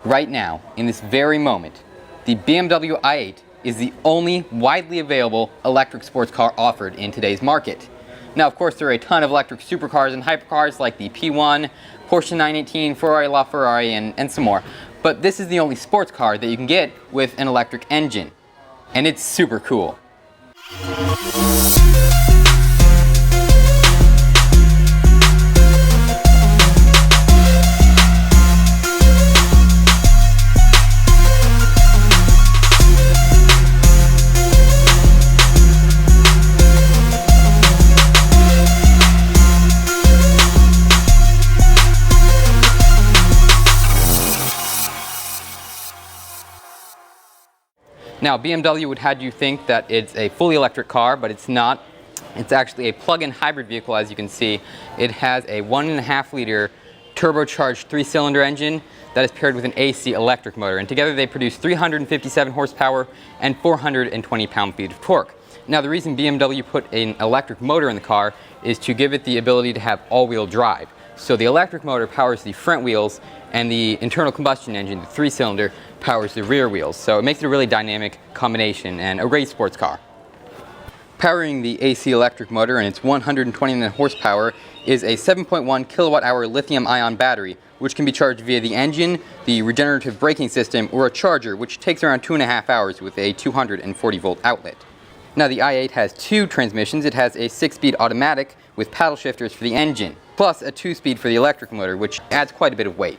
Right now, in this very moment, the BMW i8 is the only widely available electric sports car offered in today's market. Now, of course, there are a ton of electric supercars and hypercars like the P1, Porsche 918, Ferrari LaFerrari, and some more. But this is the only sports car that you can get with an electric engine. And it's super cool. Now, BMW would have you think that it's a fully electric car, but it's not. It's actually a plug-in hybrid vehicle, as you can see. It has a 1.5 liter turbocharged 3-cylinder engine that is paired with an AC electric motor, and together they produce 357 horsepower and 420 pound-feet of torque. Now, the reason BMW put an electric motor in the car is to give it the ability to have all-wheel drive. So the electric motor powers the front wheels, and the internal combustion engine, the 3-cylinder, powers the rear wheels. So it makes it a really dynamic combination and a race sports car. Powering the AC electric motor and its 129 horsepower is a 7.1 kilowatt-hour lithium-ion battery, which can be charged via the engine, the regenerative braking system, or a charger, which takes around 2.5 hours with a 240-volt outlet. Now, the i8 has two transmissions. It has a 6-speed automatic with paddle shifters for the engine, plus a 2-speed for the electric motor, which adds quite a bit of weight.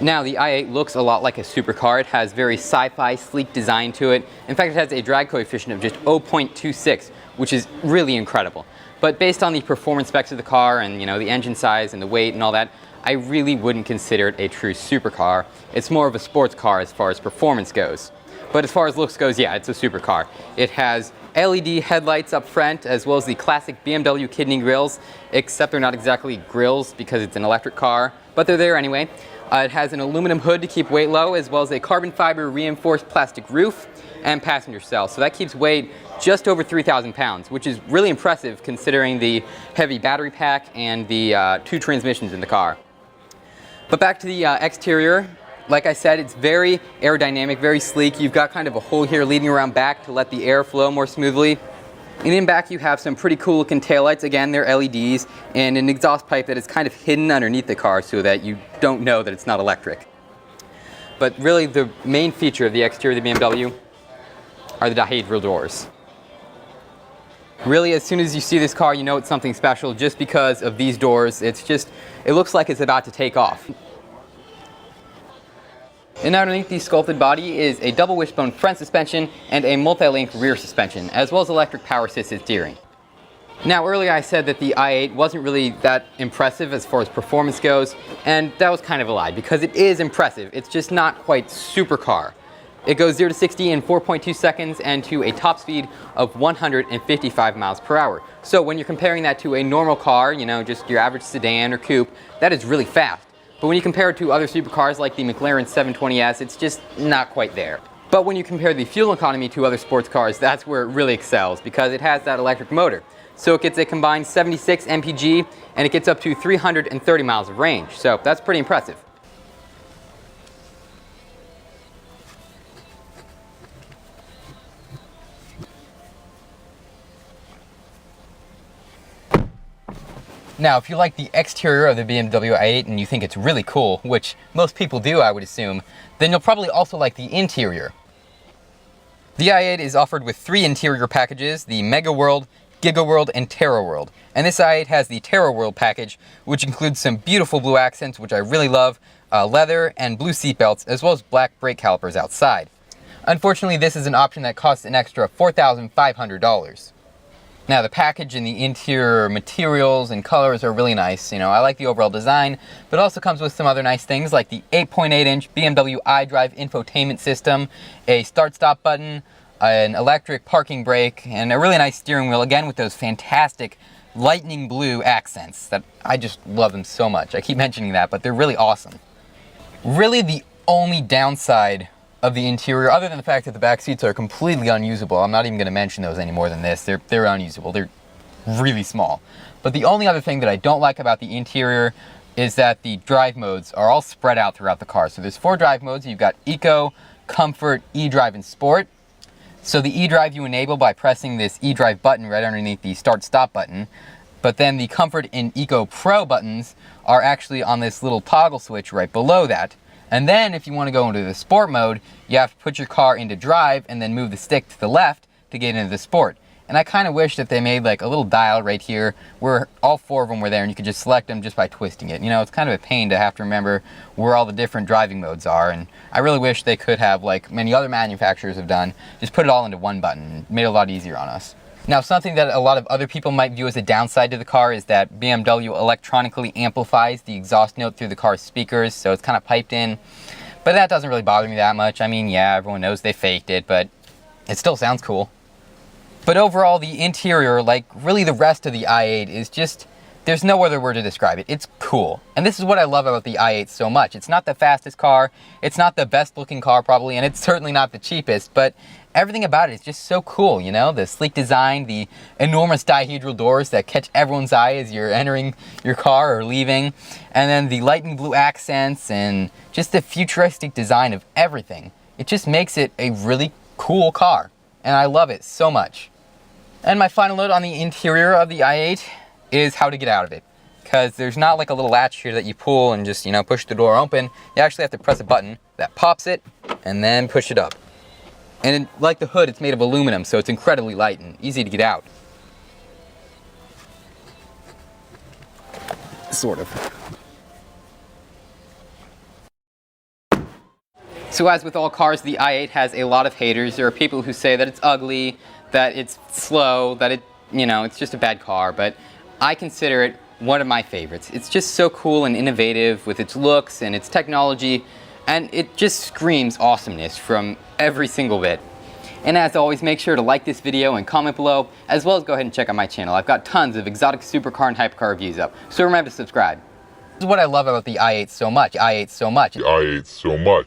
Now, the i8 looks a lot like a supercar. It has very sci-fi, sleek design to it. In fact, it has a drag coefficient of just 0.26, which is really incredible. But based on the performance specs of the car and, the engine size and the weight and all that, I really wouldn't consider it a true supercar. It's more of a sports car as far as performance goes. But as far as looks goes, yeah, it's a supercar. It has LED headlights up front, as well as the classic BMW kidney grills, except they're not exactly grills because it's an electric car, but they're there anyway. It has an aluminum hood to keep weight low, as well as a carbon fiber reinforced plastic roof and passenger cell. So that keeps weight just over 3,000 pounds, which is really impressive considering the heavy battery pack and the two transmissions in the car. But back to the exterior. Like I said, it's very aerodynamic, very sleek. You've got kind of a hole here leading around back to let the air flow more smoothly. And in back you have some pretty cool looking taillights. Again, they're LEDs, and an exhaust pipe that is kind of hidden underneath the car so that you don't know that it's not electric. But really the main feature of the exterior of the BMW are the dihedral doors. Really, as soon as you see this car, you know it's something special just because of these doors. It looks like it's about to take off. And underneath the sculpted body is a double wishbone front suspension and a multi-link rear suspension, as well as electric power assisted steering. Now, earlier I said that the i8 wasn't really that impressive as far as performance goes, and that was kind of a lie, because it is impressive. It's just not quite supercar. It goes 0 to 60 in 4.2 seconds and to a top speed of 155 miles per hour. So when you're comparing that to a normal car, just your average sedan or coupe, that is really fast. But when you compare it to other supercars like the McLaren 720S, it's just not quite there. But when you compare the fuel economy to other sports cars, that's where it really excels, because it has that electric motor. So it gets a combined 76 mpg, and it gets up to 330 miles of range. So that's pretty impressive. Now, if you like the exterior of the BMW i8 and you think it's really cool, which most people do, I would assume, then you'll probably also like the interior. The i8 is offered with 3 interior packages, the Mega World, Giga World, and Terra World. And this i8 has the Terra World package, which includes some beautiful blue accents, which I really love, leather, and blue seat belts, as well as black brake calipers outside. Unfortunately, this is an option that costs an extra $4,500. Now, the package and the interior materials and colors are really nice. I like the overall design, but it also comes with some other nice things like the 8.8-inch BMW iDrive infotainment system, a start-stop button, an electric parking brake, and a really nice steering wheel, again with those fantastic lightning blue accents that I just love them so much. I keep mentioning that, but they're really awesome. Really, the only downside of the interior, other than the fact that the back seats are completely unusable, I'm not even going to mention those any more than this, they're unusable, they're really small. But the only other thing that I don't like about the interior is that the drive modes are all spread out throughout the car. So there's 4 drive modes. You've got Eco, Comfort, eDrive, and Sport. So the eDrive you enable by pressing this eDrive button right underneath the Start-Stop button. But then the Comfort and Eco Pro buttons are actually on this little toggle switch right below that. And then if you want to go into the Sport mode, you have to put your car into drive and then move the stick to the left to get into the Sport. And I kind of wish that they made like a little dial right here where all 4 of them were there and you could just select them just by twisting it. You know, it's kind of a pain to have to remember where all the different driving modes are, and I really wish they could have, like many other manufacturers have done, just put it all into one button and made it a lot easier on us. Now, something that a lot of other people might view as a downside to the car is that BMW electronically amplifies the exhaust note through the car's speakers, so it's kind of piped in. But that doesn't really bother me that much. I mean, yeah, everyone knows they faked it, but it still sounds cool. But overall, the interior, like really the rest of the i8, is just, there's no other word to describe it. It's cool. And this is what I love about the i8 so much. It's not the fastest car, it's not the best looking car probably, and it's certainly not the cheapest, but everything about it is just so cool, you know? The sleek design, the enormous dihedral doors that catch everyone's eye as you're entering your car or leaving, and then the lightning blue accents, and just the futuristic design of everything. It just makes it a really cool car, and I love it so much. And my final note on the interior of the i8 is how to get out of it. Because there's not like a little latch here that you pull and just, you know, push the door open. You actually have to press a button that pops it and then push it up. And like the hood, it's made of aluminum, so it's incredibly light and easy to get out. Sort of. So as with all cars, the i8 has a lot of haters. There are people who say that it's ugly, that it's slow, that it, you know, it's just a bad car, but I consider it one of my favorites. It's just so cool and innovative with its looks and its technology, and it just screams awesomeness from every single bit. And as always, make sure to like this video and comment below, as well as go ahead and check out my channel. I've got tons of exotic supercar and hypercar reviews up, so remember to subscribe. This is what I love about the i8 so much.